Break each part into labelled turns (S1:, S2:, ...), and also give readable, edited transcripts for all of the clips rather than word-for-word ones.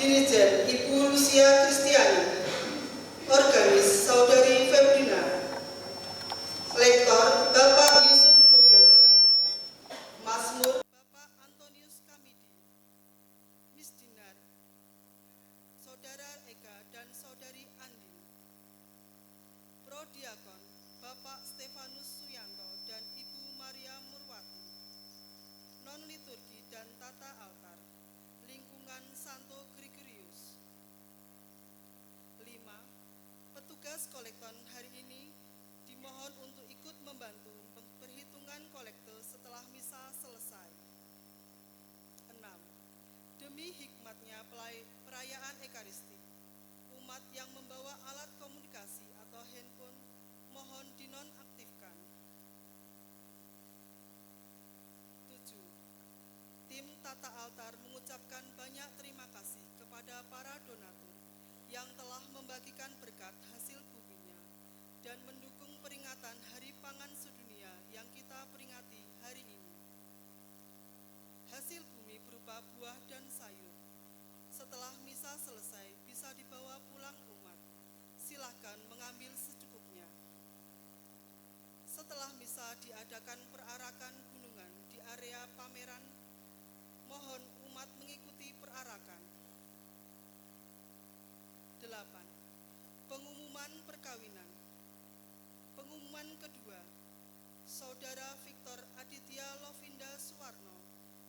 S1: Dirijen Ibu Lucia Kristiani, Organis Saudari Febrina, Lektor Bapak Yusuf Bumi, Mazmur Bapak Antonius Kamidi, Misdinar Saudara Eka dan Saudari Andin, Prodiakon Bapak Stefanus Suyanto dan Ibu Maria Murwati, non-liturgi dan tata altar, lingkungan Santo Gregorius. 5. Petugas kolektor hari ini dimohon untuk ikut membantu perhitungan kolektor setelah misa selesai. 6. Demi hikmatnya perayaan Ekaristi, umat yang membawa alat komunikasi atau handphone mohon dinonaktifkan. 7. Tim Tata Altar mengucapkan banyak terima kasih kepada para donatur yang telah membagikan berkat hasil buminya dan mendukung peringatan Hari Pangan Sedunia yang kita peringati hari ini. Hasil bumi berupa buah dan sayur. Setelah misa selesai bisa dibawa pulang umat. Silakan mengambil secukupnya. Setelah misa diadakan perarakan gunungan di area pameran. Mohon umat mengikuti perarakan. 8. Pengumuman perkawinan. Pengumuman kedua, Saudara Victor Aditya Lovinda Suwarno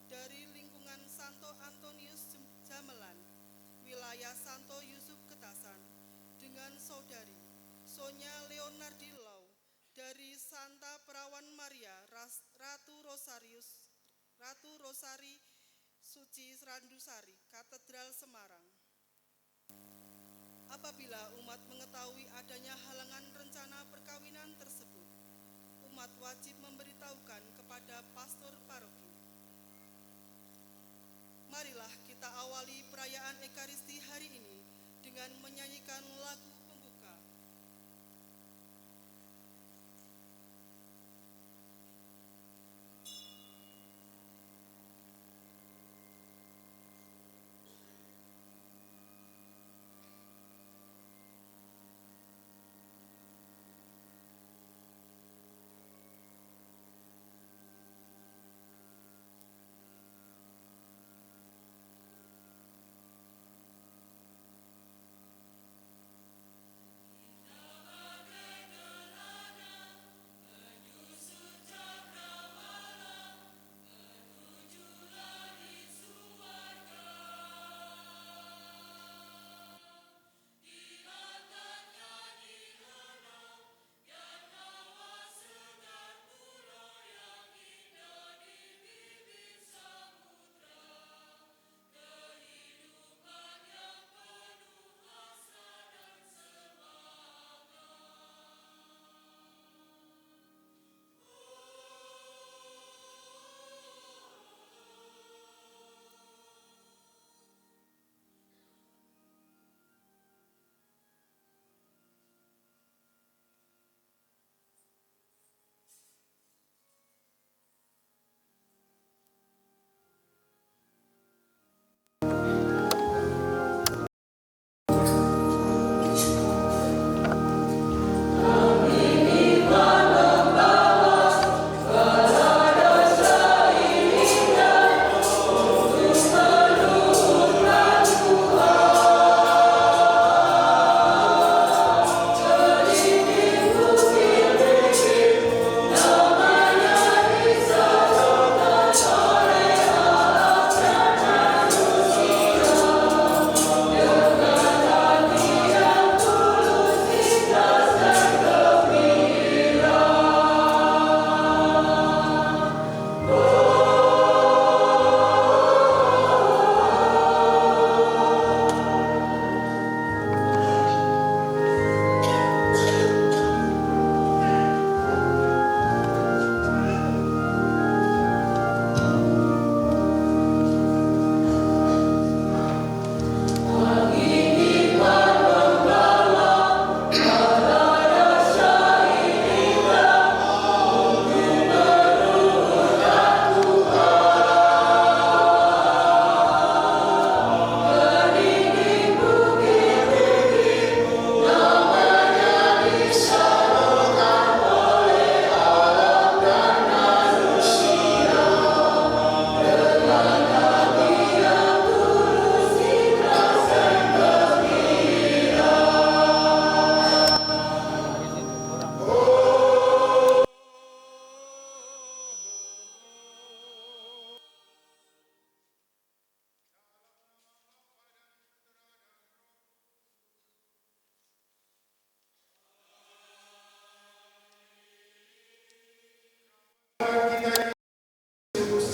S1: dari lingkungan Santo Antonius Jamelan, wilayah Santo Yusuf Ketasan, dengan Saudari Sonya Leonardi Lau dari Santa Perawan Maria Ratu Rosari Suci Randusari, Katedral Semarang. Apabila umat mengetahui adanya halangan rencana perkawinan tersebut, umat wajib memberitahukan kepada pastor paroki. Marilah kita awali perayaan Ekaristi hari ini dengan menyanyikan lagu pembuka.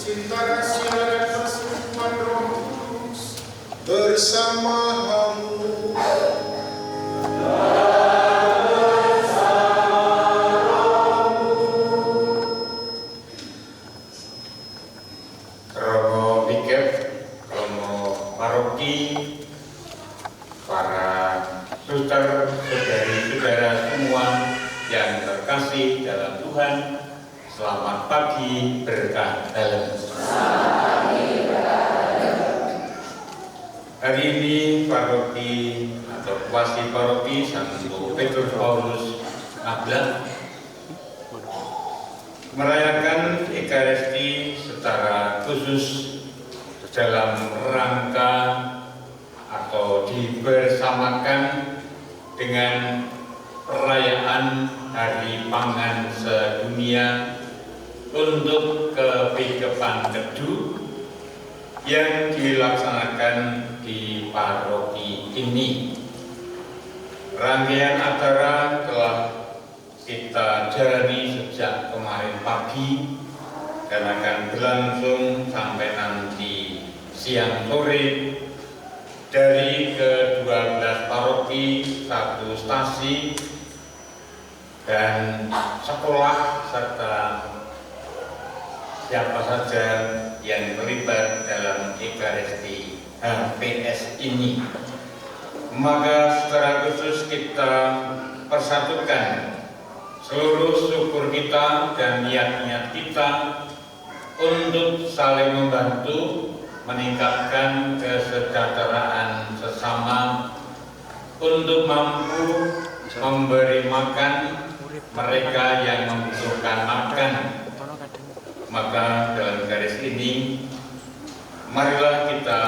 S2: cinta kasih dan persekutuan Roh Kudus bersamamu.
S3: Romo Bikep, Romo Paroki, para suster, saudari-saudara semua yang terkasih dalam Tuhan, selamat pagi berkah dalam. Hari ini paroki atau kuasi paroki Santo Petrus Paulus Ablah merayakan Ekaristi secara khusus dalam rangka atau dibersamakan dengan perayaan Hari Pangan Sedunia untuk kepikepan Kedu yang dilaksanakan di paroki ini. Rangkaian acara telah kita jalani sejak kemarin pagi dan akan berlangsung sampai nanti siang sore dari ke-12 paroki, 1 stasi dan sekolah serta siapa saja yang terlibat dalam Ekaristi HPS ini. Maka secara khusus kita persatukan seluruh syukur kita dan niat-niat kita untuk saling membantu meningkatkan kesejahteraan sesama, untuk mampu memberi makan mereka yang membutuhkan makan. Maka dalam garis ini marilah kita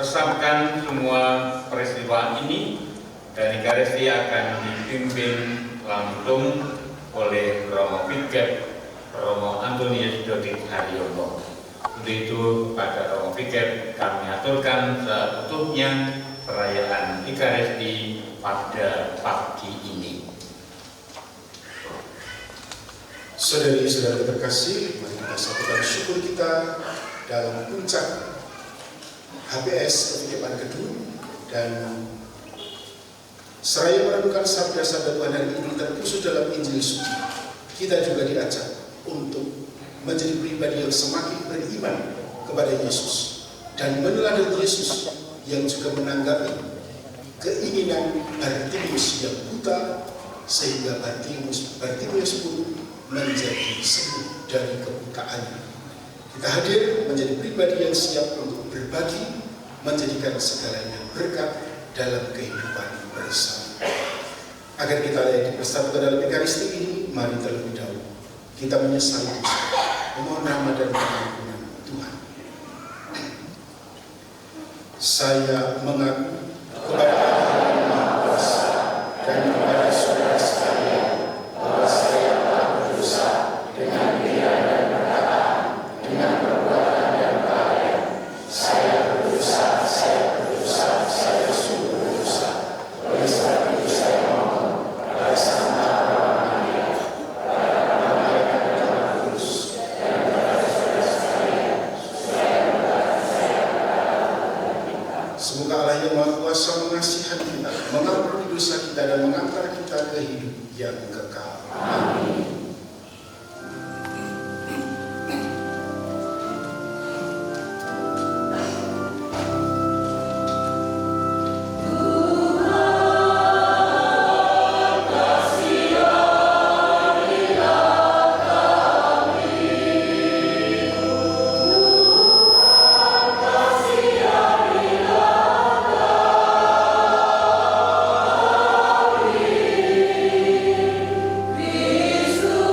S3: resapkan semua peristiwa ini dan Ekaristi akan dipimpin langsung oleh Romo Bikep, Romo Antonius Dodit Haryono. Untuk itu kepada Romo Bikep kami aturkan seutuhnya perayaan Ekaristi pada pagi ini.
S2: Saudari-saudari terkasih, mari kita satukan syukur kita dalam puncak HPS kepikepan Kedu dan seraya merenungkan sabda-sabda Tuhan hari ini terkhusus dalam Injil Suci. Kita juga diajak untuk menjadi pribadi yang semakin beriman kepada Yesus dan meneladani Yesus yang juga menanggapi keinginan Bartimeus yang buta sehingga Bartimeus pun menjadi sembuh dari kebutaannya. Kita hadir menjadi pribadi yang siap untuk berbagi, menjadikan segalanya berkat dalam kehidupan bersama. Agar kita yang dipersatukan dalam Ekaristi ini, mari terlebih dahulu kita menyesali dosa, memohon rahmat dan pengampunan Tuhan. Saya mengaku kepada Allah yang Maha Kuasa dan kepada saudara sekalian bahwa saya telah berdosa dengan pikiran dan perkataan, dengan perbuatan dan karya. Saya berdosa, saya sungguh berdosa. Oleh sebab itu saya mohon pada Santa Maria, pada malaikat dan Roh Kudus, dan kepada saudara sekalian, supaya memberkati saya semoga Allah yang Maha Kuasa mengasihani kita, mengampuni dosa kita dan mengantar kita ke hidup yang kekal. Amin.
S4: Yesus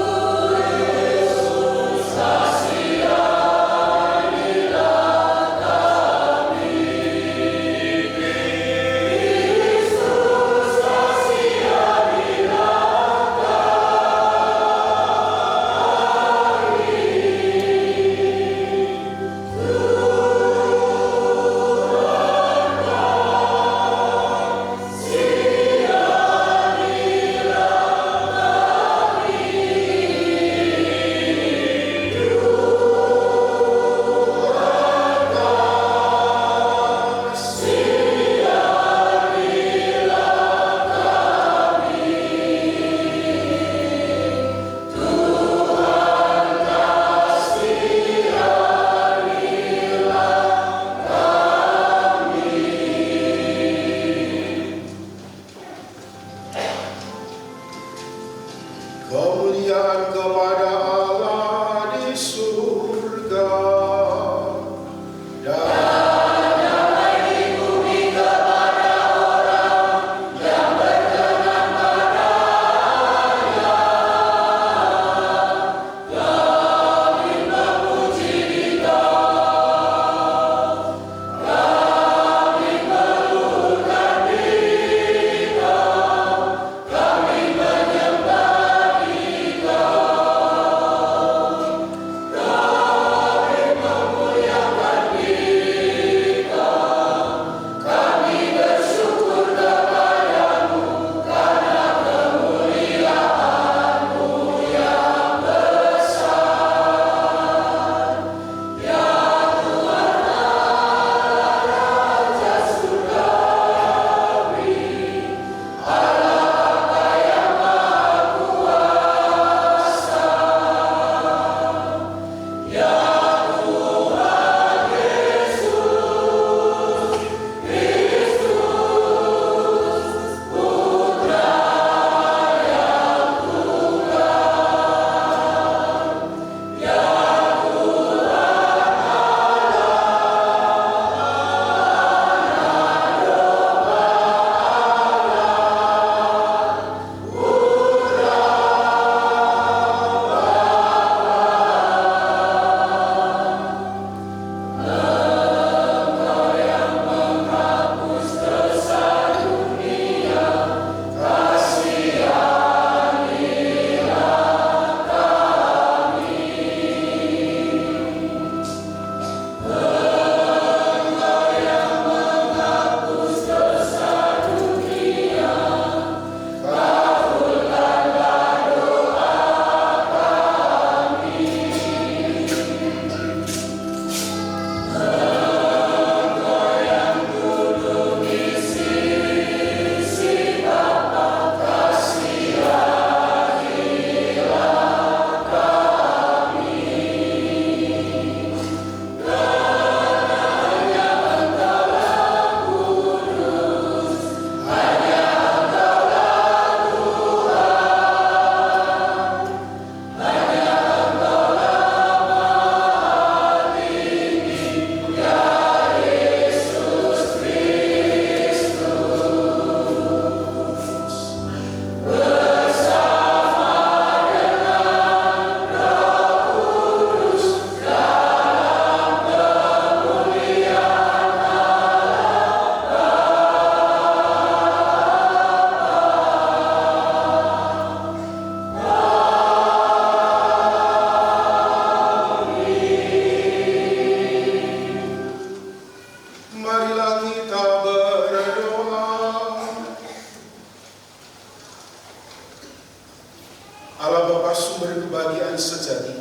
S2: kemuliaan sejati.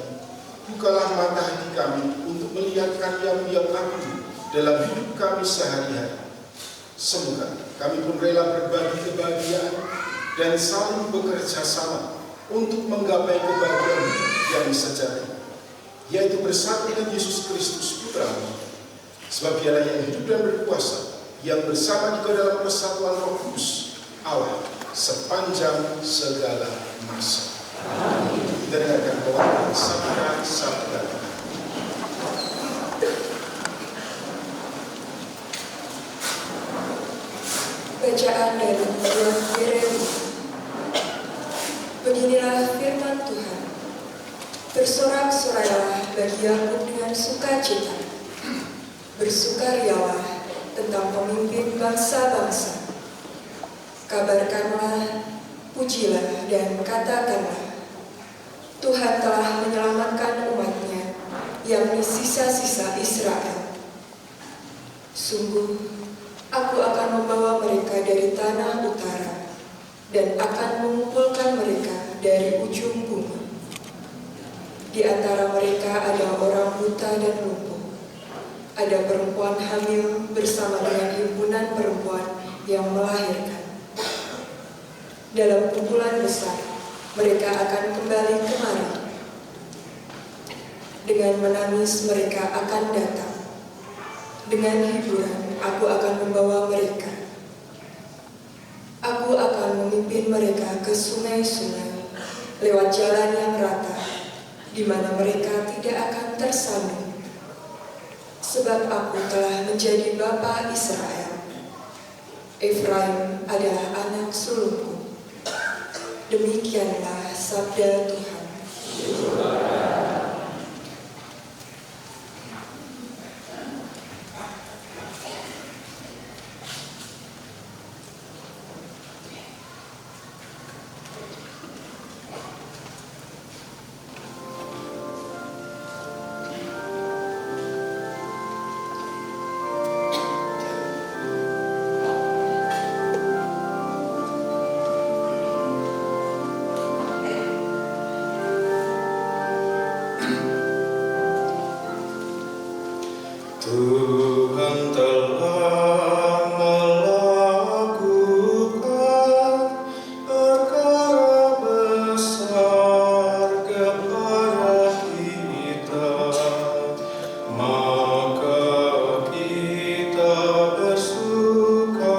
S2: Bukalah mata hati kami untuk melihat karya-Mu yang agung dalam hidup kami sehari-hari. Semoga kami pun rela berbagi kebahagiaan dan saling bekerja sama untuk menggapai kebahagiaan yang sejati, yaitu bersatu dengan Yesus Kristus Putra-Mu. Sebab Dialah yang hidup dan berkuasa, yang bersama juga dalam persatuan Roh Kudus Allah sepanjang segala masa. Kita dengarkan bawahan sabda.
S4: Bacaan dari Injil Yeremia. Beginilah firman Tuhan. Bersorak-sorailah bagi Yakub dengan sukacita. Bersukarialah tentang pemimpin bangsa-bangsa. Kabarkanlah, pujilah dan katakanlah, Tuhan telah menyelamatkan umat-Nya, yakni sisa-sisa Israel. Sungguh, Aku akan membawa mereka dari tanah utara dan akan mengumpulkan mereka dari ujung bumi. Di antara mereka ada orang buta dan lumpuh, ada perempuan hamil bersama dengan himpunan perempuan yang melahirkan. Dalam kumpulan besar, mereka akan kembali kemari. Dengan menangis mereka akan datang. Dengan hiburan, aku akan membawa mereka. Aku akan memimpin mereka ke sungai-sungai, lewat jalan yang rata, di mana mereka tidak akan tersandung. Sebab aku telah menjadi bapa Israel. Efraim adalah anak sulungku. Demikianlah sabda Tuhan.
S5: Tuhan telah melakukan perkara besar kepada kita, maka kita bersukacita.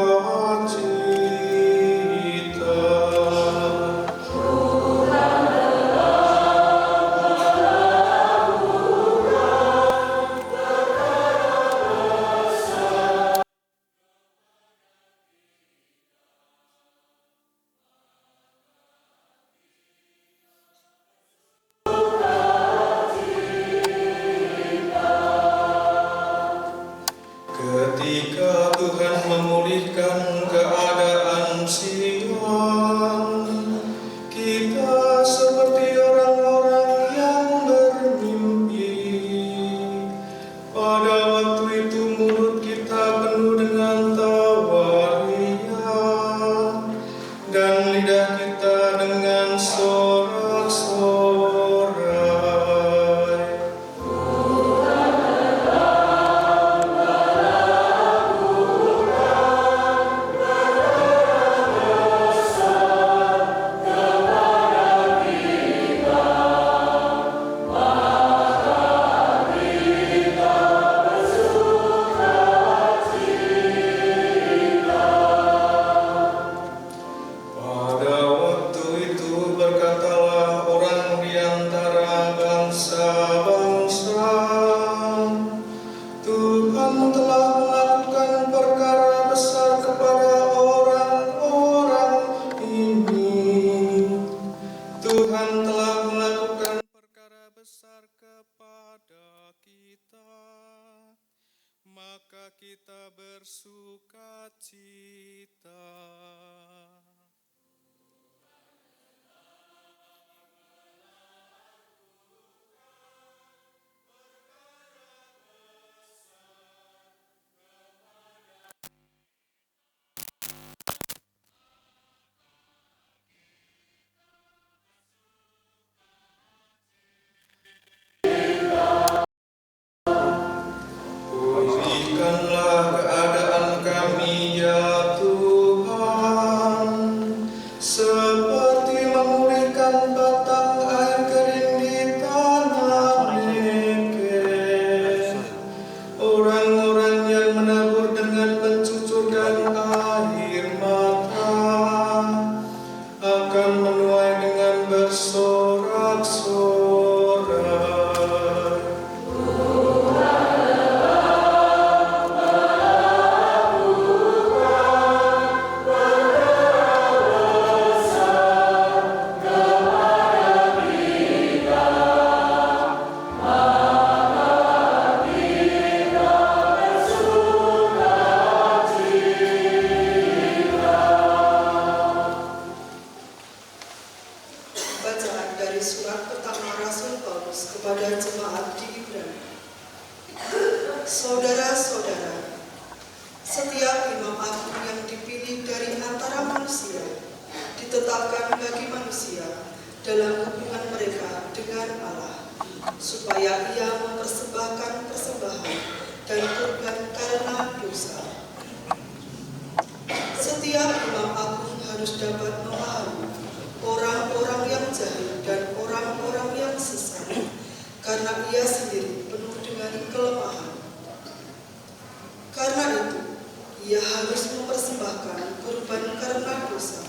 S5: Ketika Tuhan memulihkan keadaan Sion, kita seperti orang-orang yang bermimpi. Pada waktu itu mulut kita penuh dengan tawa riang, dan lidah kita dengan sorak-sorai. Pada waktu itu berkatalah orang di antara bangsa-bangsa, Tuhan telah melakukan perkara besar kepada orang-orang ini. Tuhan telah melakukan perkara besar kepada kita, maka kita bersukacita.
S1: ditetapkan bagi manusia dalam hubungan mereka dengan Allah, supaya ia mempersembahkan persembahan dan kurban karena dosa. Setiap imam agung harus dapat memahami orang-orang yang jahil dan orang-orang yang sesat, karena ia sendiri penuh dengan kelemahan. Karena itu, ia harus mempersembahkan kurban karena dosa,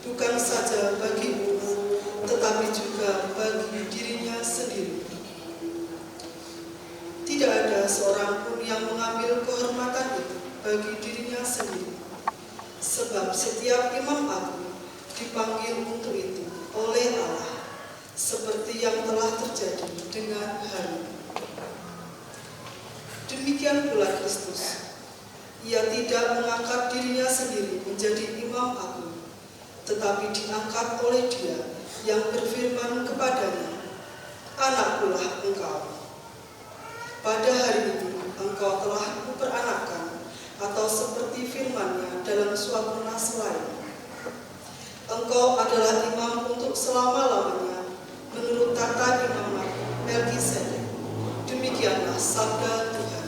S1: bukan saja bagi umum, tetapi juga bagi dirinya sendiri. Tidak ada seorang pun yang mengambil kehormatan itu bagi dirinya sendiri, sebab setiap imam agung dipanggil untuk itu oleh Allah, seperti yang telah terjadi dengan Harun. Demikian pula Kristus. Ia tidak mengangkat dirinya sendiri menjadi imam agung, tetapi diangkat oleh Dia yang berfirman kepadanya, "Anakkulah engkau. Pada hari ini engkau telah kuperanakkan," atau seperti firman-Nya dalam suatu nas lain, "Engkau adalah imam untuk selama-lamanya menurut tata imam Melkisedek." Demikianlah sabda Tuhan.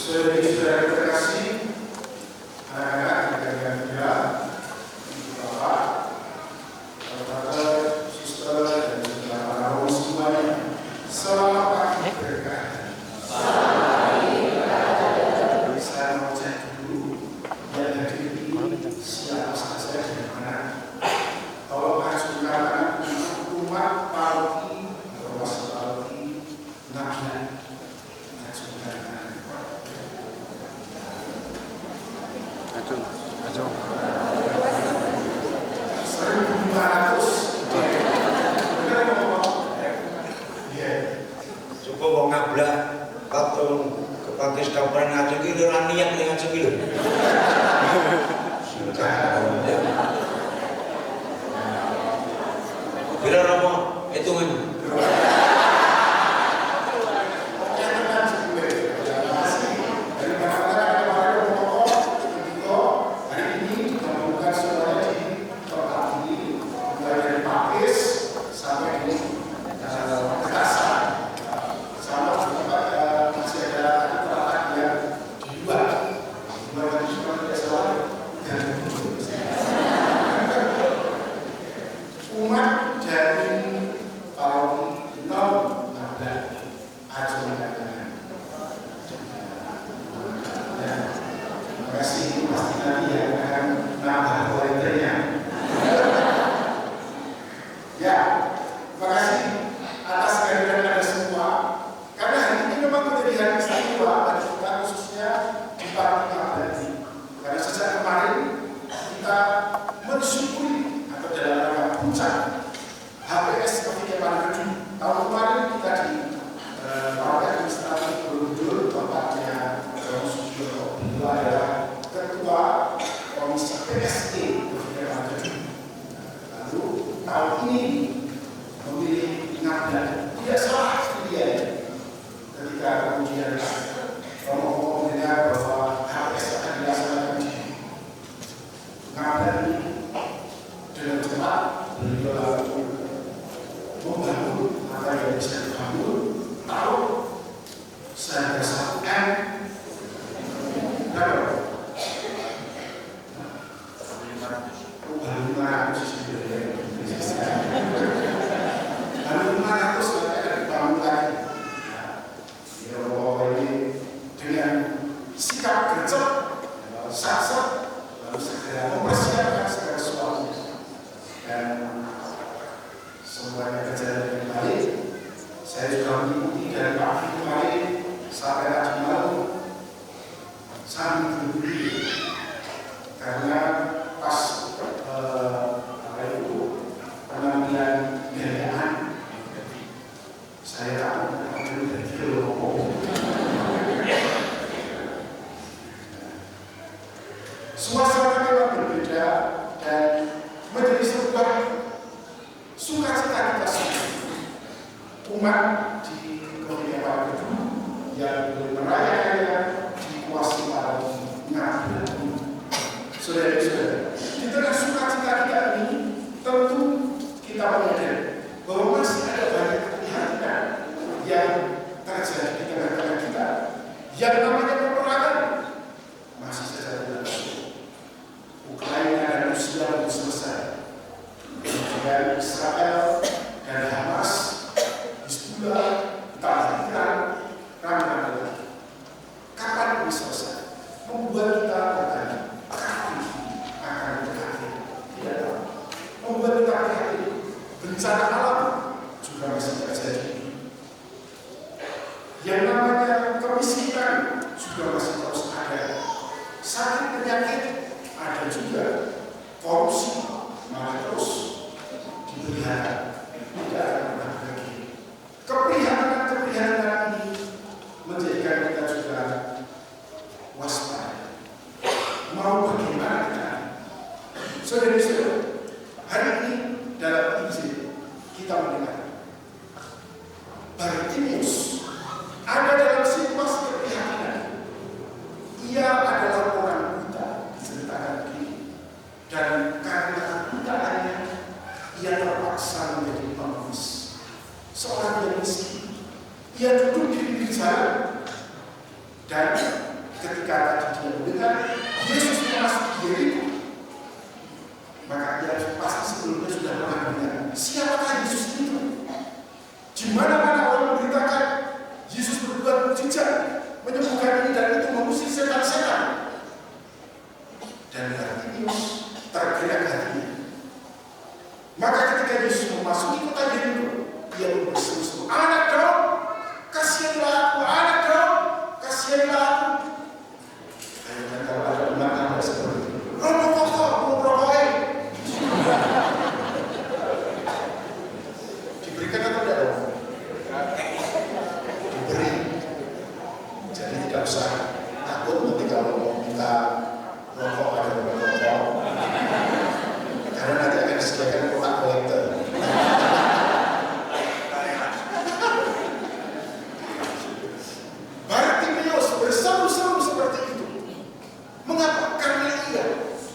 S2: Saudara-saudara terkasih, anak-anak yang mulia, Bapak, Bapak, Suster, dan juga para roh semuanya, selamat pagi berkah. Selamat pagi berkah.
S6: Coba wong ngablak waktu kepake sekapan ngajeng iki ora niat ning ngajeng iki lho. Bila romo hitungan.
S2: Maka ketika Yesus memasuki kota Yeriko, dia berseru-seru, "Anak Daud, kasih usah takut nanti kalau mau minta rokok ada rokok, karena nanti akan disediakan kotak kolektor. Bartimeus berseru-seru seperti itu. Mengapa? Karena ia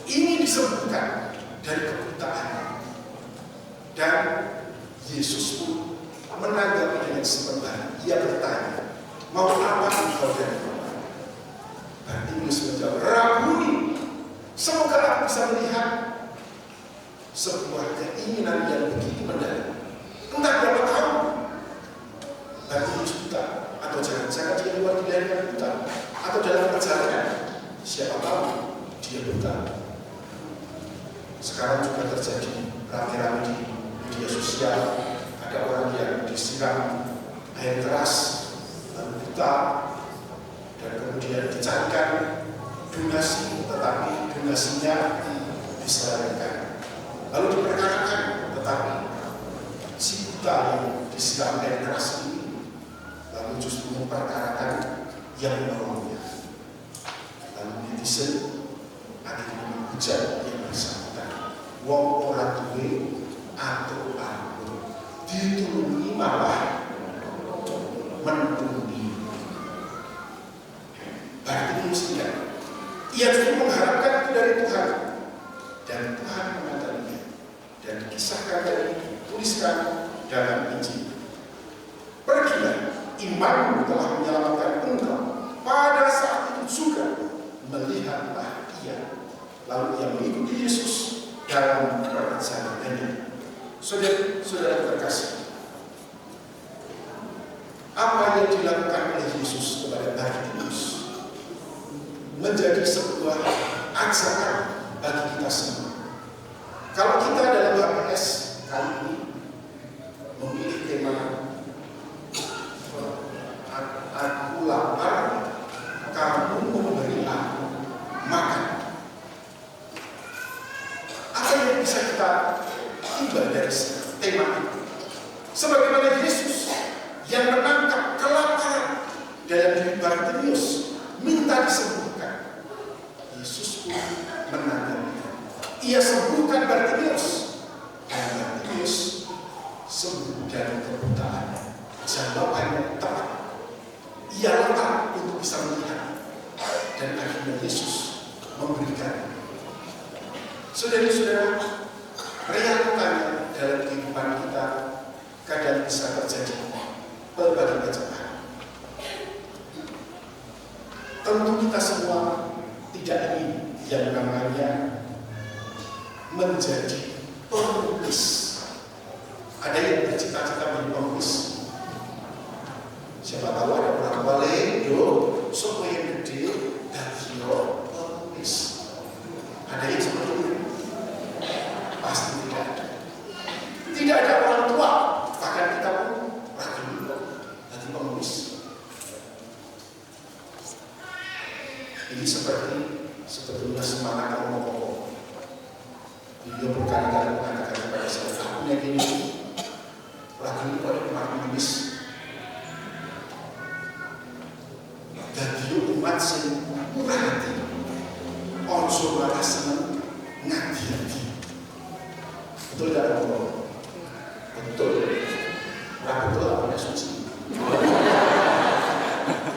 S2: ingin disembuhkan dari kebutaan. Dan Yesus pun menanggapi dengan sebentar. Ia bertanya, mau apa engkau dari Bapa? Bartimeus menjawab, Rabuni, semoga aku bisa melihat. Sebuah keinginan yang begitu mendalam. Entah berapa tahun Bartimeus buta, atau jangan-jangan dia luar dilahirkan buta, atau dalam perjalanan siapa tahu dia buta. Sekarang juga terjadi rame-rame di media sosial, ada orang yang disiram air keras lalu buta, dan kemudian dicarikan donasi, tetapi donasinya diselewengkan. Lalu diperkarakan, tetapi si buta yang disiram air keras ini lalu justru memperkarakan yang menolongnya. Lalu netizen akhirnya menghujat yang bersangkutan. Wong ora duwe atau aku ditulungi malah menunggu. Bartimeus tidak. Ia justru mengharapkan itu dari Tuhan, dan Tuhan mengatakannya, dan dikisahkan dari tuliskan dalam Injil. Pergilah, imanmu telah menyelamatkan engkau. Pada saat itu juga melihatlah ia. Lalu ia mengikuti Yesus dalam perjalanannya. Saudara terkasih, apa yang dilakukan oleh Yesus kepada Bartimeus menjadi sebuah ajakan bagi kita semua. Kalau kita dalam HPS kali ini memilih tema aku lapar, kamu memberi aku makan. Apa yang bisa kita ambil dari tema itu? Sebagaimana Yesus yang menangkap kelaparan dalam diri Bartimeus, minta disembuhkan. Yesus pun menanggapi. Ia sembuhkan Bartimeus, dan Bartimeus sembuh dari kebutaannya. Jawabannya tepat. Ia lapar untuk bisa melihat, dan akhirnya Yesus memberikan. Saudara-saudara, realitanya dalam kehidupan kita kadang bisa terjadi berbagai macam hal. Tentu kita semua tidak ingin yang namanya menjadi penulis. Ada yang bercita-cita menjadi penulis. Siapa tahu ada orang balik, sopo yang gede, dan penulis. Ada yang seperti itu? Pasti tidak ada. Tidak ada orang tua, bahkan kita pun ragu jadi penulis. Ini sebetulnya semangat Romo. Beliau berkali-kali mengatakan kepada saya, aku yakin ragu itu ada penulis. Dan dia umat sing murah hati, ojo malah seneng ngadi-ngadi. Betul tidak Romo? Betul. Nah betul apa suci?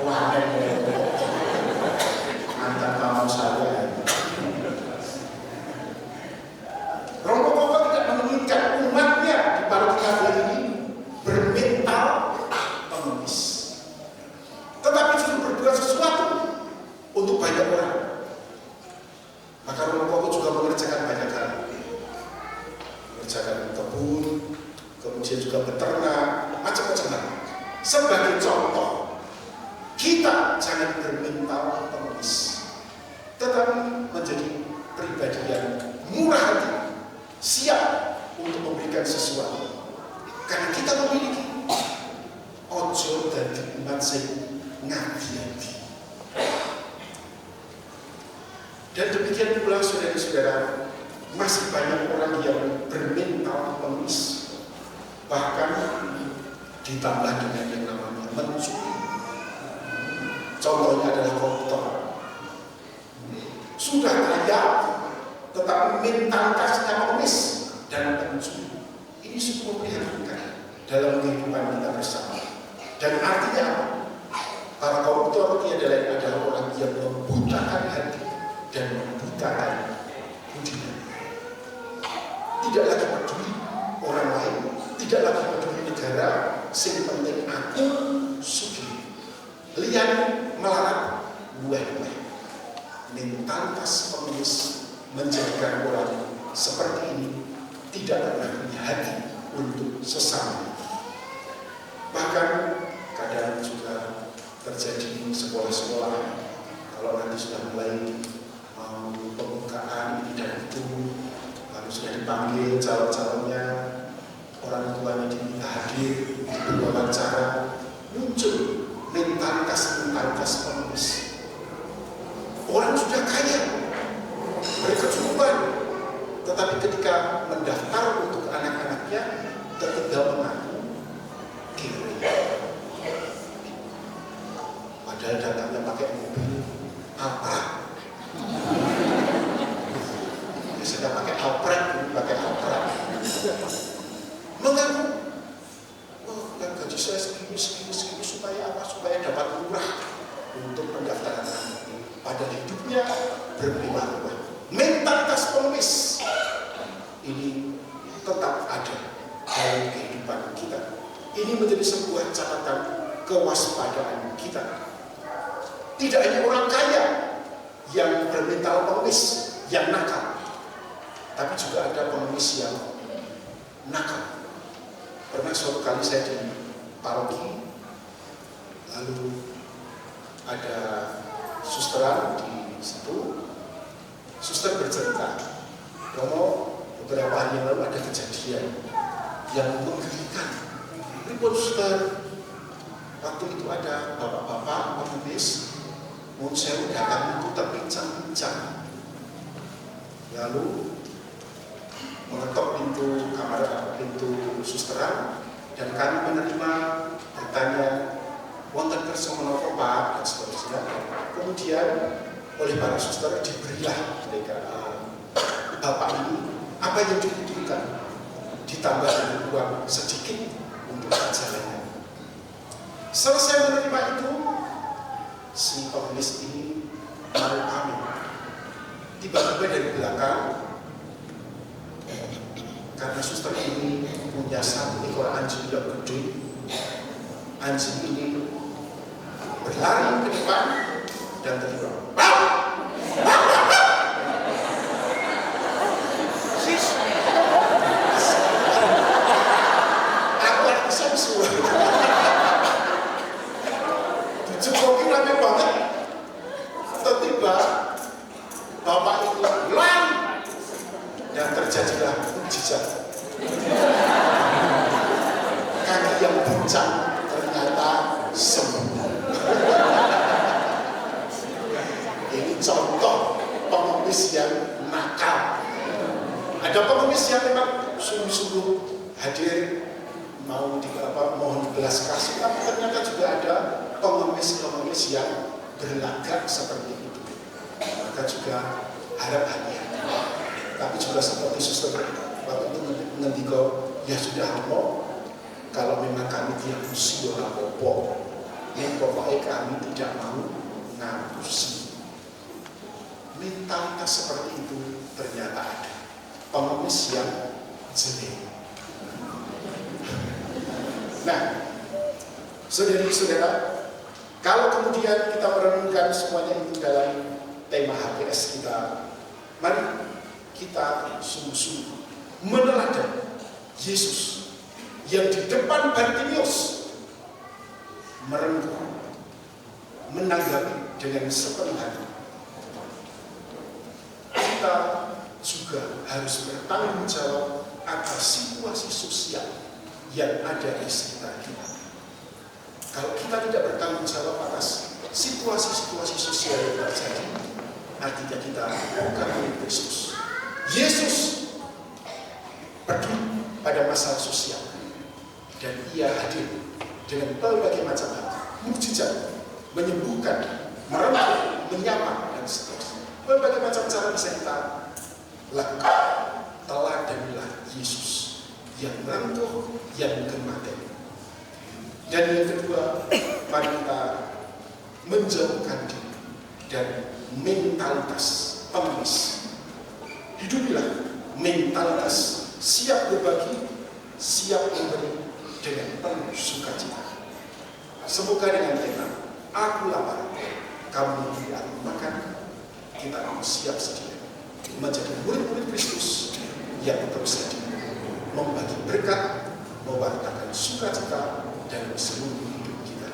S2: Wah, mantan kamu saya. Romo Koko tidak menginginkan umatnya di paroki Kabel ini bermental pengemis, tetapi justru berbuat sesuatu untuk banyak orang. Maka Romo Koko juga mengerjakan banyak hal, mengerjakan kebun, kemudian juga beternak, macam-macam hal. Sebagai contoh, kita jangan bermental pengemis, tetapi menjadi pribadi yang murah hati, siap untuk memberikan sesuatu. Karena kita memiliki ojo dan umat sing ngadi-ngadi. Dan demikian pula saudara-saudara, masih banyak orang yang bermental pengemis, bahkan ditambah dengan yang namanya mencuri. Contohnya adalah koruptor. Sudah kaya, tetapi mentalitasnya pengemis dan pencuri. Ini sebuah prihatinkan dalam kehidupan kita bersama. Dan artinya apa? Para koruptor tiada lain adalah orang yang membutakan hati dan membutakan budinya. Tidak lagi peduli orang lain, tidak lagi peduli negara, sing penting aku sugih. Lian melarat buah-buah. Mentalitas pengemis menjadikan orang seperti ini tidak pernah punya hati untuk sesama. Bahkan kadang juga terjadi di sekolah-sekolah, kalau nanti sudah mulai mau pembukaan ini dan itu, lalu sudah dipanggil calon-calonnya, orang tuanya diminta hadir untuk wawancara, muncul mentalitas pengemis. Orang sudah kaya, berkecukupan, tetapi ketika mendaftar untuk anak-anaknya tetap mengaku kiri. Padahal datangnya pakai mobil Alphard. Sudah pakai Alphard, pakai Alphard. Mengaku, oh, yang gaji saya segini supaya apa? Supaya dapat murah untuk pendaftaran anak. Pada hidupnya berlimpah-limpah. Mentalitas pengemis ini tetap ada dalam kehidupan kita. Ini menjadi sebuah catatan kewaspadaan kita. Tidak hanya orang kaya yang bermental pengemis, yang nakal, tapi juga ada pengemis yang nakal. Pernah suatu kali saya di paroki, lalu ada susteran di situ. Suster bercerita, Romo, beberapa hari yang lalu ada kejadian yang menggelikan. Ribut suster, waktu itu ada bapak-bapak pengemis, mau saya datang itu terpincang-pincang, lalu mengetok pintu kamar atau pintu susteran, dan kami menerima bertanya, wonten kersa menapa Pak, dan seterusnya. Kemudian oleh para suster diberilah mereka bapak ini apa yang dibutuhkan, ditambah dengan uang sedikit untuk perjalanan. Selesai menerima itu, si pengemis ini mau pamit. Tiba-tiba dari belakang, karena suster ini punya satu ekor anjing yang gede, anjing ini berlari ke depan dan tertiba. Aku lagi sensu. Dicekoki rame banget. Tiba-tiba bapak itu lari dan terjadilah mukjizat. Kaki yang pincang ternyata sembuh. Ini contoh pengemis yang nakal. Ada pengemis yang memang sungguh-sungguh hadir mau mohon belas kasih, tapi ternyata juga ada pengemis-pengemis yang berlagak seperti itu. Maka juga harap hati-hati. Tapi juga seperti suster waktu itu ngendiko, ya sudah Romo, kalau memang kami diabusi ora apa-apa, yang pokoknya kami tidak mau ngabusi. Mentalitas seperti itu ternyata ada. Pengemis yang jelek. Nah, saudara-saudara, kalau kemudian kita merenungkan semuanya itu dalam tema HPS kita, mari kita sungguh-sungguh meneladani Yesus yang di depan Bartimeus merenung, menanggapi dengan sepenuh hati. Kita juga harus bertanggung jawab atas situasi sosial yang ada di sekitar kita. Kalau kita tidak bertanggung jawab atas situasi-situasi sosial yang terjadi, artinya kita bukan milik Kristus. Yesus peduli pada masalah sosial dan ia hadir dengan berbagai macam mukjizat menyembuhkan, merengkuh, menyapa, dan seterusnya. Berbagai macam cara bisa kita lakukan. Teladanilah Yesus yang merengkuh, yang kematian. Dan yang kedua, mari kita menjauhkan diri dari mentalitas pengemis. Hidupilah mentalitas siap berbagi, siap memberi dengan penuh sukacita. Semoga dengan tema aku lapar, kamu beri aku makan, kita siap sedia menjadi murid-murid Kristus yang bersedia membagi berkat, mewartakan sukacita dalam seluruh hidup kita.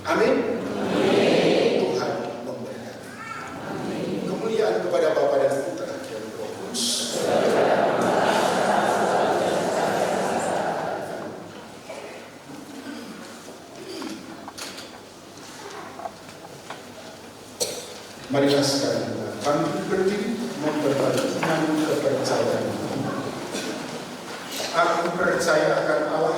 S2: Amin. Tuhan memberkati. Kemuliaan kepada Bapa dan Putra dan Roh Kudus. Marilah sekarang kita bangkit berdiri memperbarui iman kepercayaan. Aku percaya akan Allah,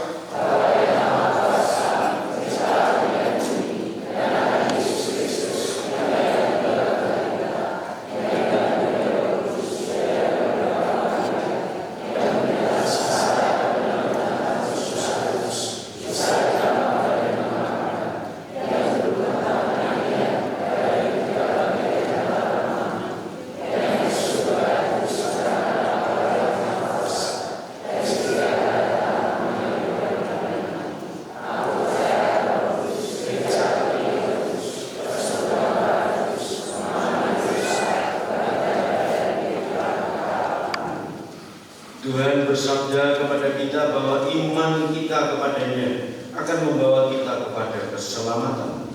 S7: Tuhan bersabda kepada kita bahwa iman kita kepadanya akan membawa kita kepada keselamatan.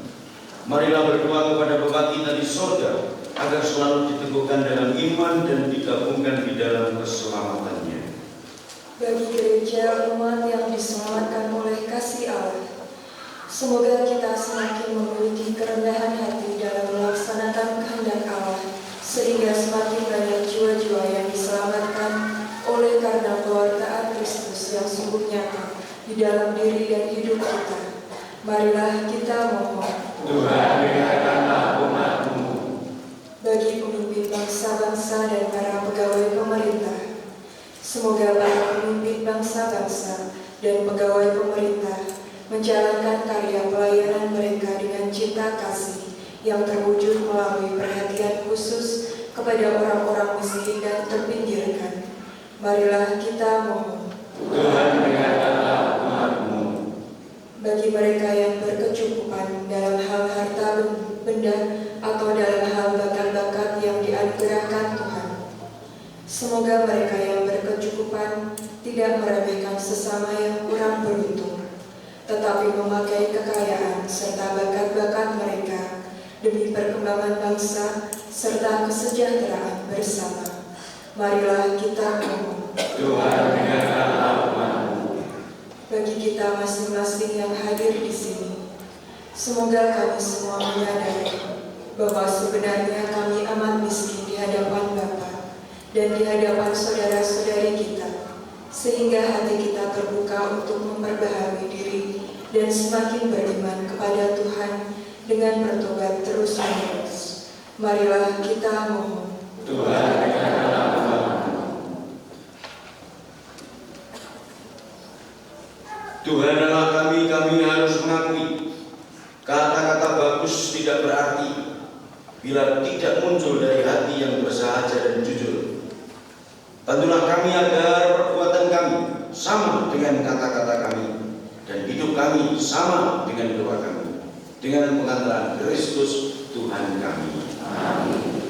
S7: Marilah berdoa kepada Bapa kita di sorga agar selalu diteguhkan dalam iman dan digabungkan di dalam keselamatannya.
S4: Bagi gereja umat yang diselamatkan oleh kasih Allah, semoga kita semakin memiliki kerendahan hati dalam melaksanakan kehendak Allah, sehingga semakin banyak jiwa-jiwa yang diselamatkan oleh karena pewartaan Kristus yang sungguh nyata di dalam diri dan hidup kita. Marilah kita mohon.
S7: Tuhan, dengarkanlah umat-Mu.
S4: Bagi pemimpin bangsa-bangsa dan para pegawai pemerintah, semoga para pemimpin bangsa-bangsa dan pegawai pemerintah menjalankan karya pelayanan mereka dengan cinta kasih yang terwujud melalui perhatian khusus kepada orang-orang miskin dan terpinggirkan. Marilah kita mohon.
S7: Tuhan, dengarkanlah umat-Mu.
S4: Bagi mereka yang berkecukupan dalam hal harta benda atau dalam hal bakat-bakat yang dianugerahkan Tuhan, semoga mereka yang berkecukupan tidak meremehkan sesama yang kurang beruntung, tetapi memakai kekayaan serta bakat-bakat mereka demi perkembangan bangsa serta kesejahteraan bersama. Marilah kita mohon.
S7: Tuhan, dengarkanlah umat-Mu.
S4: Bagi kita masing-masing yang hadir di sini, semoga kami semua menyadari bahwa sebenarnya kami amat miskin di hadapan Bapa dan di hadapan saudara-saudari kita, sehingga hati kita terbuka untuk memperbaharui diri dan semakin beriman kepada Tuhan dengan bertobat terus-menerus. Marilah kita mohon.
S7: Tuhan, dengarkanlah umat-Mu. Tuhan Allah kami harus mengakui kata-kata bagus tidak berarti bila tidak muncul dari hati yang bersahaja dan jujur. Bantulah kami agar perbuatan kami sama dengan kata-kata kami dan hidup kami sama dengan doa kami, dengan pengantaran Kristus Tuhan kami. Amin.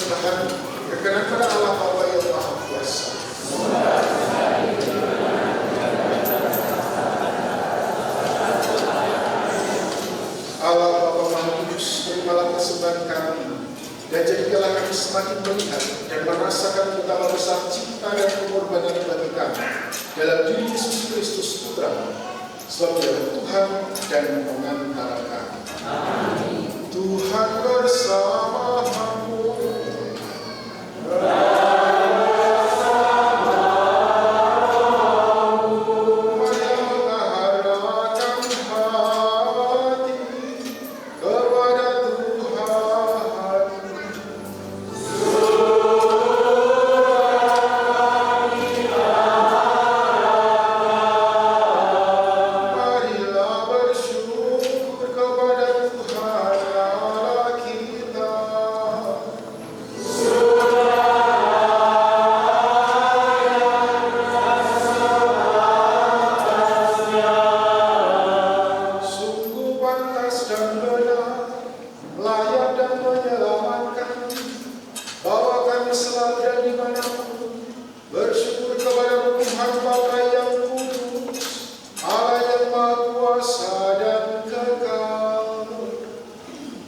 S2: segenap hati berkenan pada Allah Bapa yang Maha Kuasa. Allah Bapa Maha Kudus, terimalah persembahan kami, dan jadikanlah kami semakin melihat dan merasakan betapa besar cinta dan pengorbanan bagi kami dalam diri Yesus Kristus Putra, sebab Dia Tuhan dan pengantara kami. Amin. Tuhan bersamamu.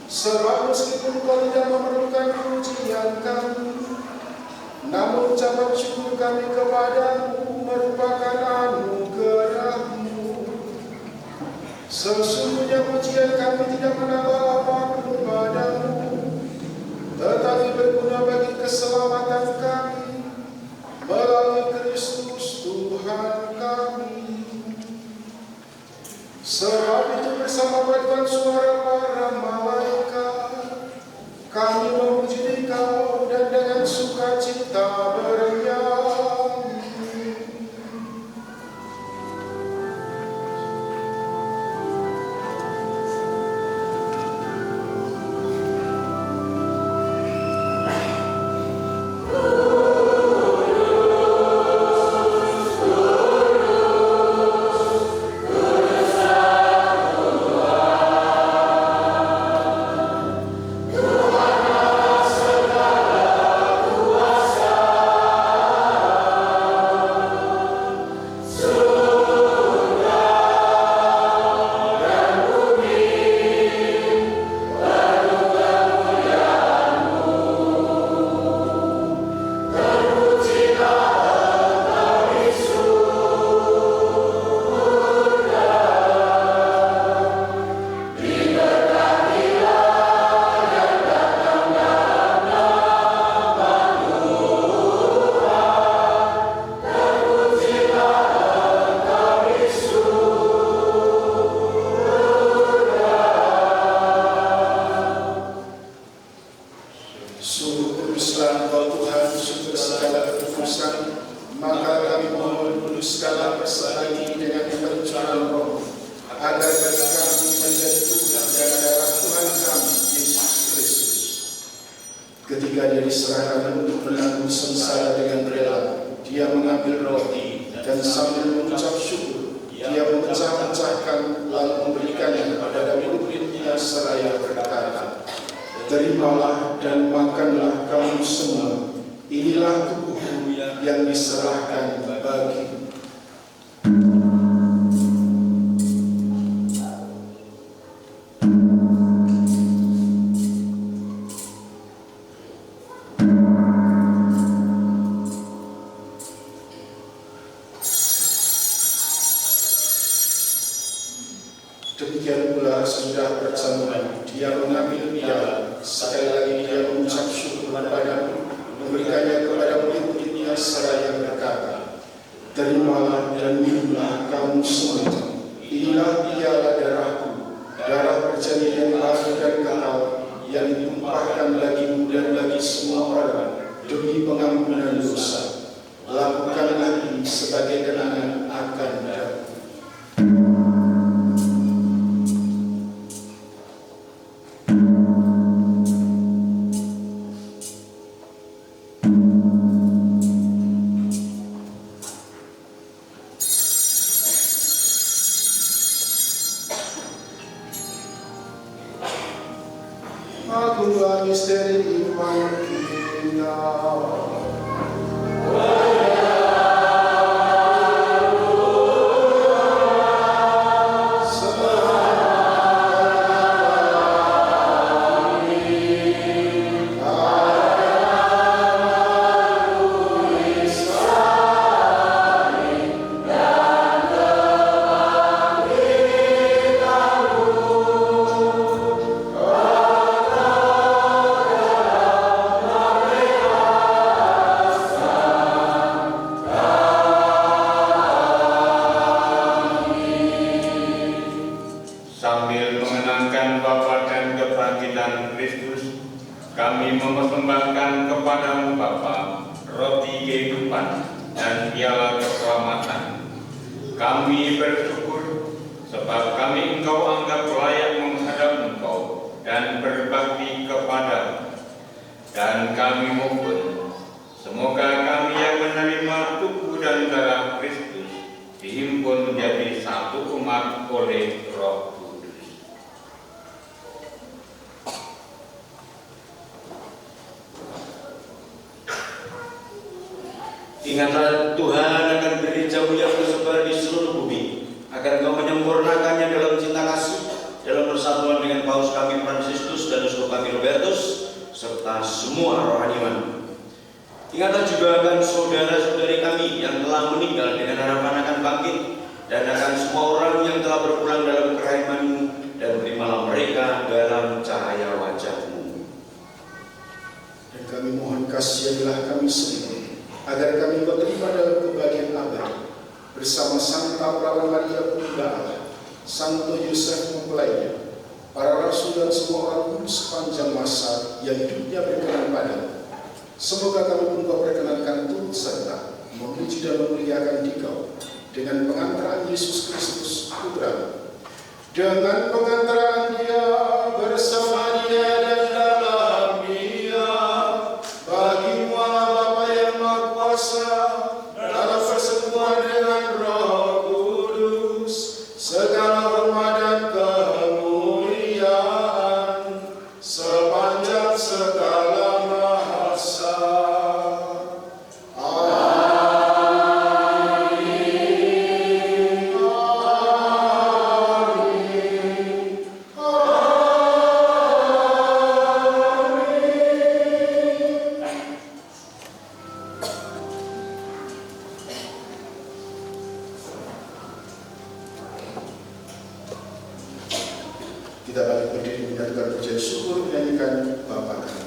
S2: Sebab meskipun kau tidak memerlukan pujian kami, namun ucapan syukur kami kepadamu merupakan anugerah-Mu. Sesungguhnya pujian kami tidak menambah apapun padamu, tetapi berguna bagi keselamatan kami melalui Kristus Tuhan kami. Sebab itu bersama paduan suara para malaikat kami memuji Engkau dan dengan sukacita bernyanyi. Ketika Dia diserahkan untuk menanggung sengsara dengan rela, Dia mengambil roti dan sambil mengucap syukur, Dia memecah-mecahkan lalu memberikannya kepada murid-muridnya seraya berkata, "Terimalah dan makanlah kamu semua, inilah tubuhku yang diserahkan bagimu." Demikian pula sesudah bersamaan, Dia mengambil piala, sekali lagi Dia mengucap syukur kepadamu, memberikannya kepada murid-muridnya seraya berkata, "Terimalah dan minumlah kamu semua, inilah piala darahku, darah perjanjian baru dan kekal yang ditumpahkan bagimu dan bagi semua orang demi pengampunan dosa. Lakukanlah ini sebagai kenangan akan darahku." Agunglah misteri iman kita.
S3: Sambil mengenangkan wafat dan kebangkitan Kristus, kami mempersembahkan kepadamu Bapa, roti kehidupan dan piala keselamatan. Kami bersyukur sebab kami Engkau anggap layak menghadap Engkau dan berbakti kepadamu. Dan kami mohon, semoga kami yang menerima tubuh dan darah Kristus dihimpun menjadi satu umat oleh Roh Kudus.
S7: Ingatlah Tuhan akan beri jauh yang tersebar di seluruh bumi, agar Engkau menyempurnakannya dalam cinta kasih, dalam persatuan dengan Paus kami Fransiskus dan Uskup kami Robertus, serta semua rohaniwan. Ingatlah juga akan saudara-saudari kami yang telah meninggal dengan harapan akan bangkit, dan akan semua orang yang telah berpulang dalam kerahiman-Mu, dan terimalah mereka dalam cahaya wajah-Mu.
S2: Dan kami mohon kasihanilah kami semua, agar kami berterima dalam kebahagiaan abadi bersama Santa Perawan Maria Bunda Allah, Santo Yosef mempelainya, para rasul dan semua orang kudus sepanjang masa yang hidupnya berkenan padamu. Semoga kami pun Kau perkenankan turut serta memuji dan memuliakan Dikau dengan pengantaran Yesus Kristus Putra, dengan pengantaran Dia bersama Dia dan dalam Dia, bagi Allah Bapa yang Maha Kuasa, dalam persekutuan dengan Roh Kudus, segala hormat dan kemuliaan sepanjang segala masa. Kita balik berdiri menyatakan pujian syukur, menyanyikan Bapa kami.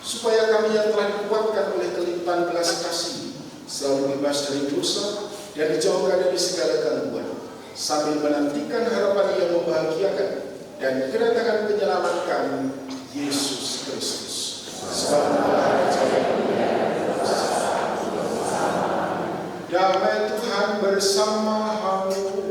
S2: supaya kami yang telah dikuatkan oleh kelimpahan belas kasih selalu bebas dari dosa dan dijauhkan dari segala gangguan, sambil menantikan harapan yang membahagiakan dan kedatangan penyelamat kami, Yesus Kristus. Damai Tuhan bersamamu.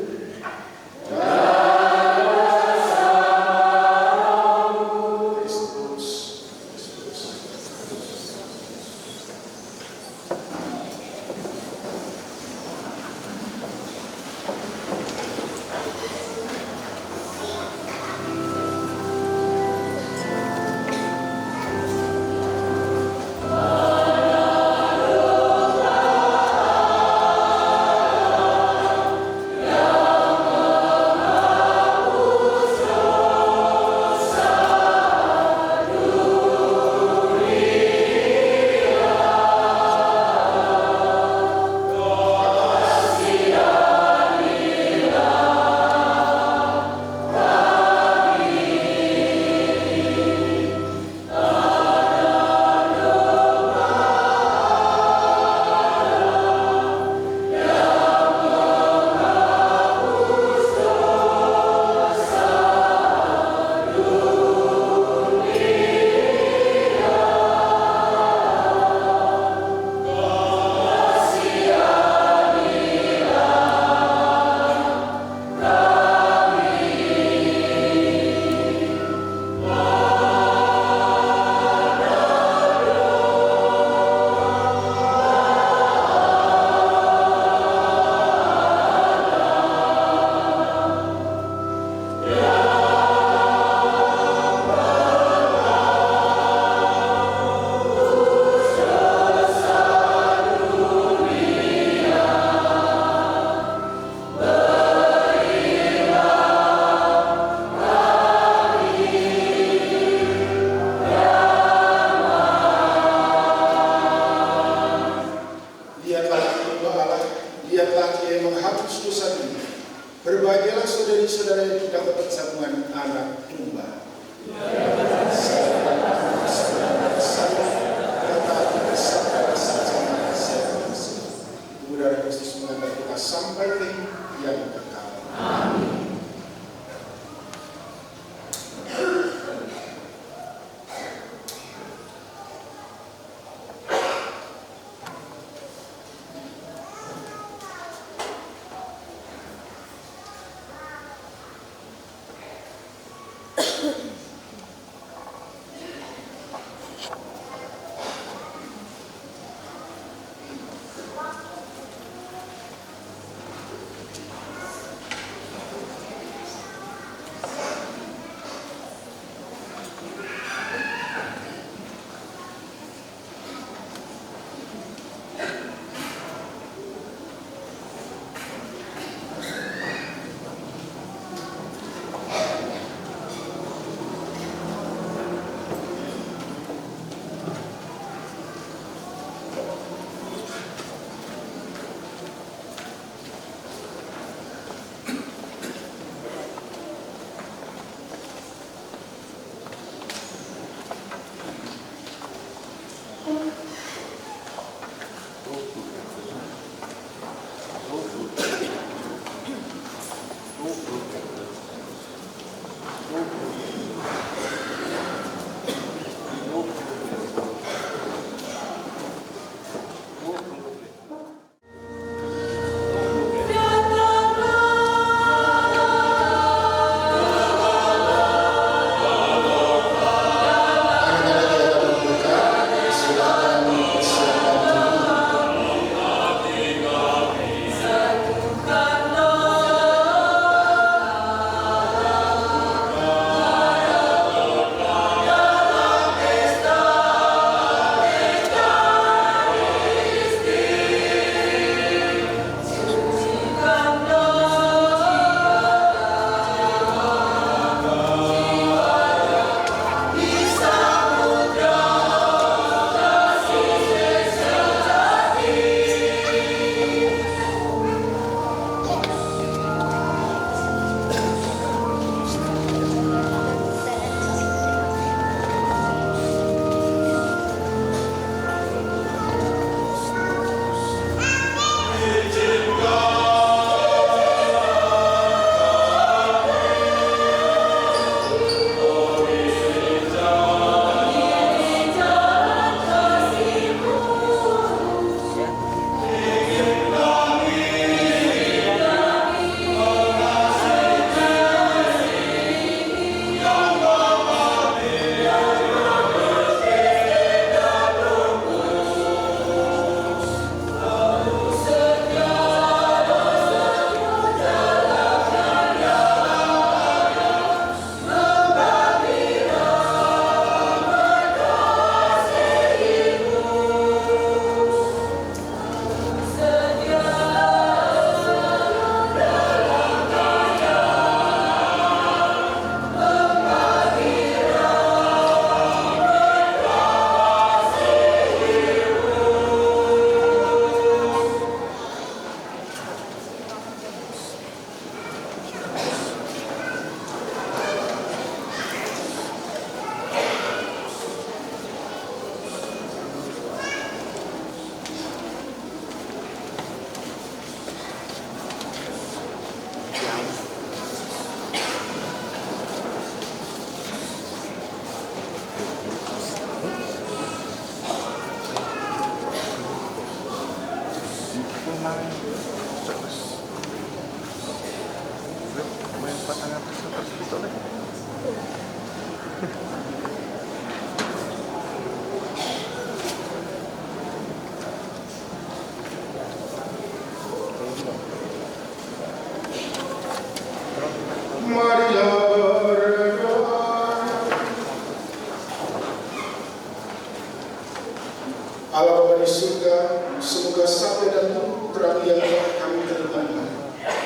S2: Allah Bapa di surga, semoga sabda dan terang yang telah kami terima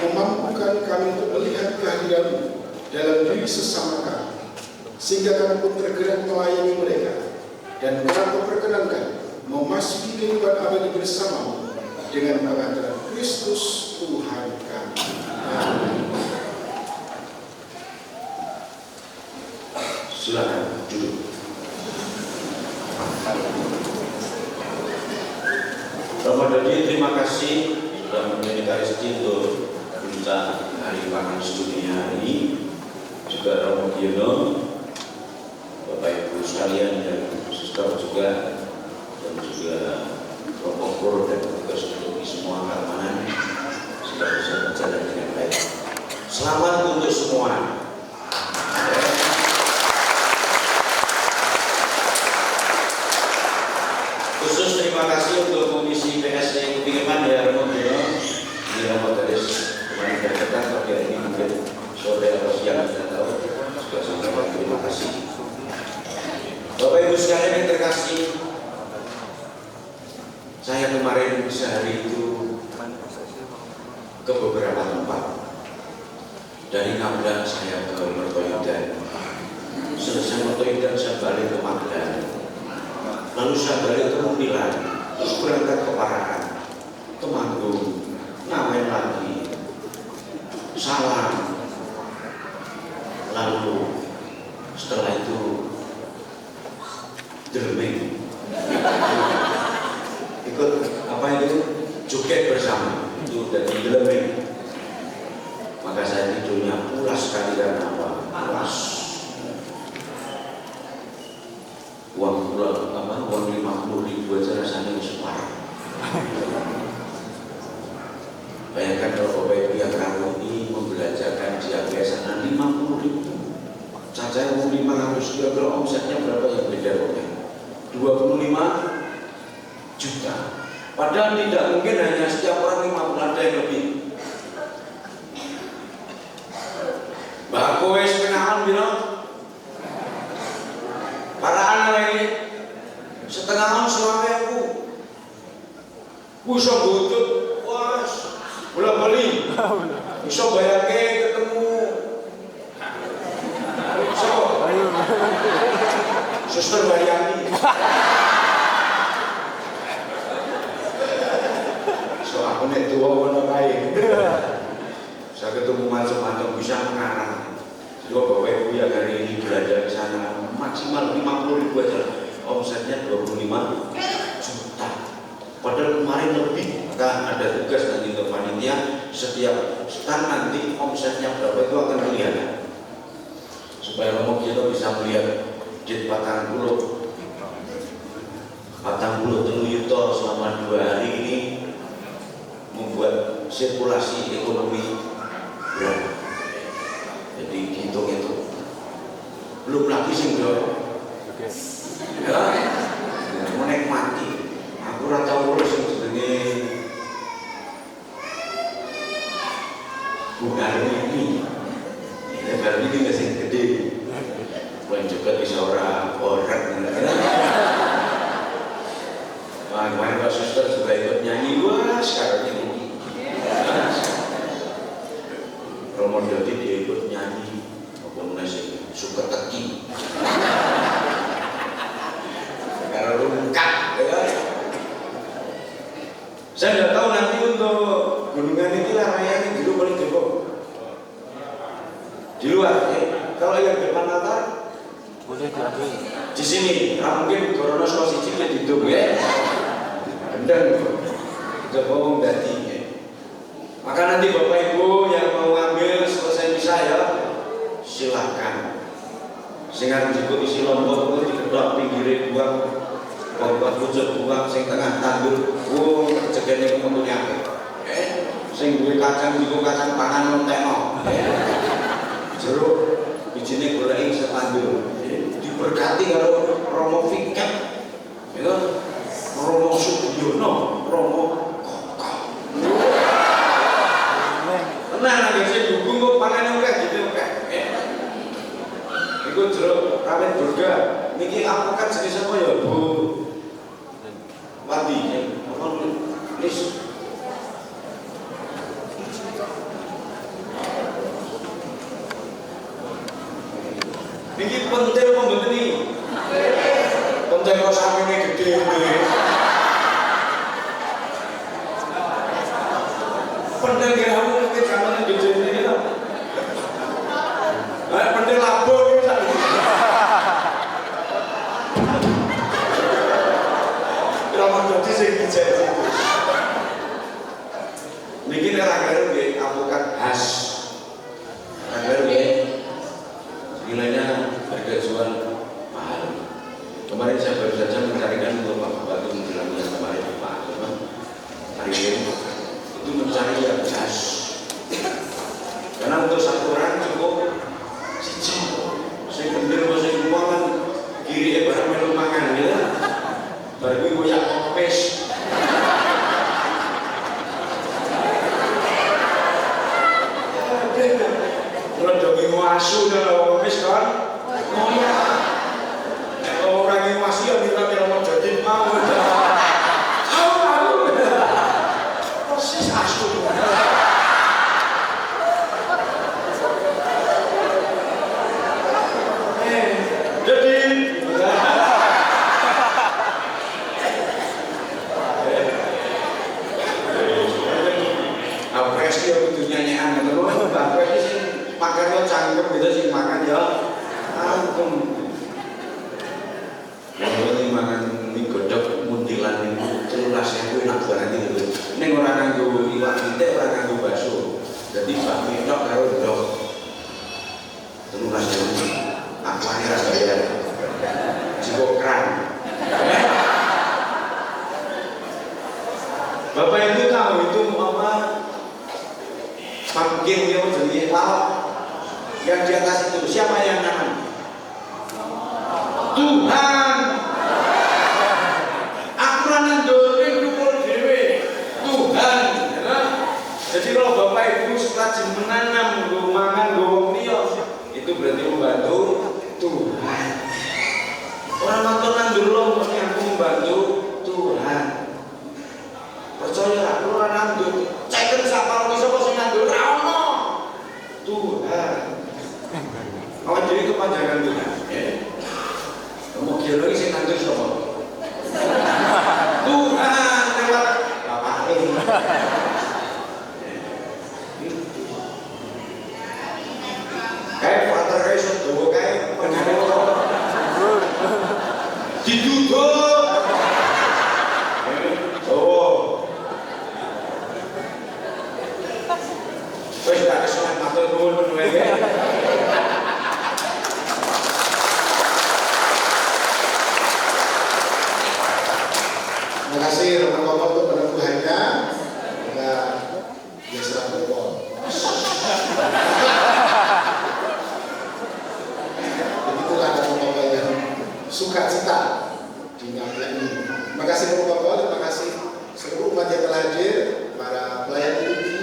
S2: memampukan kami untuk melihat kehadiran-Mu dalam diri sesama kami, sehingga kami pun tergerak melayani mereka, dan Kau perkenankan memasuki kehidupan abadi bersama-Mu dengan pengantaran Kristus Tuhan kami. Amin.
S7: Silakan duduk. Bapak Dodi, terima kasih sudah menjadi untuk puncak Hari Pangan Sedunia hari ini. Juga Romo Giono, Bapak Ibu sekalian dan suster juga, dan juga Romo Guru dan tugas untuk semua keamanan sudah bisa berjalan dengan baik. Selamat untuk semua. Khusus terima kasih untuk Komisi PSC Kepingiman ya Romo Giono, ini Romo Garis kemarin berketat, tapi ini mungkin sore atau siang tidak tahu. Juga sama-sama terima kasih. Bapak Ibu sekalian yang terkasih, saya kemarin sehari itu ke beberapa tempat. Dari Ngablan saya ke Mertoidan, selesai Mertoidan saya balik ke Magelang. Lalu saya balik ke Mupilan, terus berangkat ke Parakan, Temanggung, Ngamen lagi, Salam. Lalu setelah itu Derming, ikut apa itu joget bersama itu dari Derming. Maka saya tidurnya pulas sekali karena apa? Pulas. Uang 50.000 aja rasanya separah. Bayangkan kalau Bapak Ibu yang Karuni membelanjakan di Agaya sana 50.000 saja, 500, kira-kira omsetnya berapa yang beda Bapak? 25 juta. Padahal tidak mungkin hanya setiap orang 50, ada yang lebih. Bakowe sepenahan bilang para anak ini setengah selama aku bisa butuh was bola bali bisa bayangke ketemu Suster Bayani so aku nek tua mana baik saya ketemu macam-macam bisa mengarang. Juga Bapak Ibu yang hari ini belajar ke sana maksimal 50.000 aja, omsetnya 25 juta. Padahal kemarin lebih. Maka ada tugas nanti untuk panitia, setiap stand nanti omsetnya berapa itu akan kelihatan. Supaya Romo kita bisa melihat di Patang Pulau Tenu Yuto selama 2 hari ini membuat sirkulasi ekonomi berapa. Jadi hitung itu belum lagi sih bro ya menikmati aku rata urus yang sebagai bukan ini nggak sih gede bukan juga di seorang orang kemarin Pak Suster juga ikut nyanyi wah sekarang ini Romo Dodi dia ikut nyanyi maupun nasi suka teki karena lengkap ya. Saya tidak tahu nanti untuk gunungan ini layarnya dulu paling jauh di luar ya. Kalau yang depan altar boleh diambil di sini nah, mungkin corona masih cilik hidup ya gendang jebong dati ya. Maka nanti Bapak Ibu yang mau ngambil selesai misa ya silahkan. Sehingga jika isi lombok itu dikedok pinggir buang, buat pucuk buang, sing tengah tandur, cegahnya kemudian. Sing duwe kacang jika kacang pangan lontekno. Jeruk bijine goleki setandur. Diberkati karo Romo Fikep. Ya Romo Sugiono, Romo nah, nanti saya dukung kok panen oke gitu oke. Ikut jeruk rawit durga. Niki apokat jenis apa ya Bu? Pati, apa nulis? Ini penting apa mboten iki? Penting kok samene gede. Penting kira aku mungkin samane gede iki lho. Penting labo iki sak. Dadi sing dijajah. Niki nek ragare nggih alpukat khas. Ragare nggih nilainya harga jual mahal. Kemarin saya baru saja mencarikan untuk Pak Bupati menjelang yang kemarin Pak hari ini itu mencari yang khas. Karena untuk satu orang cukup siji. Saya kendel bahasa Jawa kan kiri barang melu mangan ya. Baru gue yang kopes. Kalau jogi muasu dan kopes kan, oh ya. Kalau orang yang muasu yang minta dia mau jadi mau. Tahu persis asu. Jadi. Apresi aku tuh nyanyian gitu loh, apresi sih makannya cangkem gitu sih makan ya, angkum. Kalau ini makan mie godok muntilan ini, celulasnya itu enak banget gitu. Ini orang nganggo iwak tite, orang nganggo bakso, jadi bakmi dok karo dok. Celulasnya itu apa nih rasanya? Cikokran. Bapak itu tahu itu apa? Pumpkin yang jenis lauk yang di atas itu siapa yang nanam? Tuhan. Aku nandorin dukul dewe Tuhan. Ya. Jadi kalau bapak ibu setelah menanam, gue mangan, gue itu berarti membantu Tuhan. Orang nonton nandur lo, maksudnya aku membantu Tuhan. Percaya aku orang nandur. Cek siapa bisa kok nandur rano Tuhan. Awak jadi kepanjangan Tuhan. Kamu kira lagi saya nandur siapa? Tuhan lewat bapak ini. Kayak father kayak sudah kayak pengaruh. Diduduk. Oh. Wes tak kesuwen matur nuwun meneh ya.
S2: Terima kasih teman-teman untuk peneguhannya. Enggak ya serang pokok. Begitulah teman-teman yang suka cita di ngampil ini. Terima kasih teman-teman, terima kasih seluruh umat yang telah hadir, para pelayan liturgi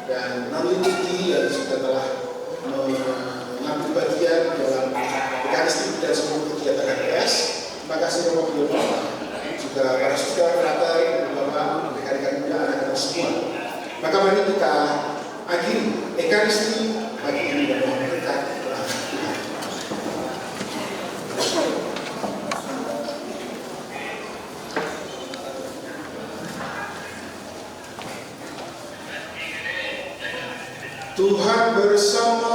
S2: dan non-liturgi yang sudah telah mengambil bagian dalam Ekaristi dan seluruh kegiatan HKS. Terima kasih Romo Biono, juga para saudara frater, bapak, rekan-rekan muda, anak-anak semua. Maka mari kita akhiri Ekaristi pagi ini dan berkat Tuhan. Tuhan bersama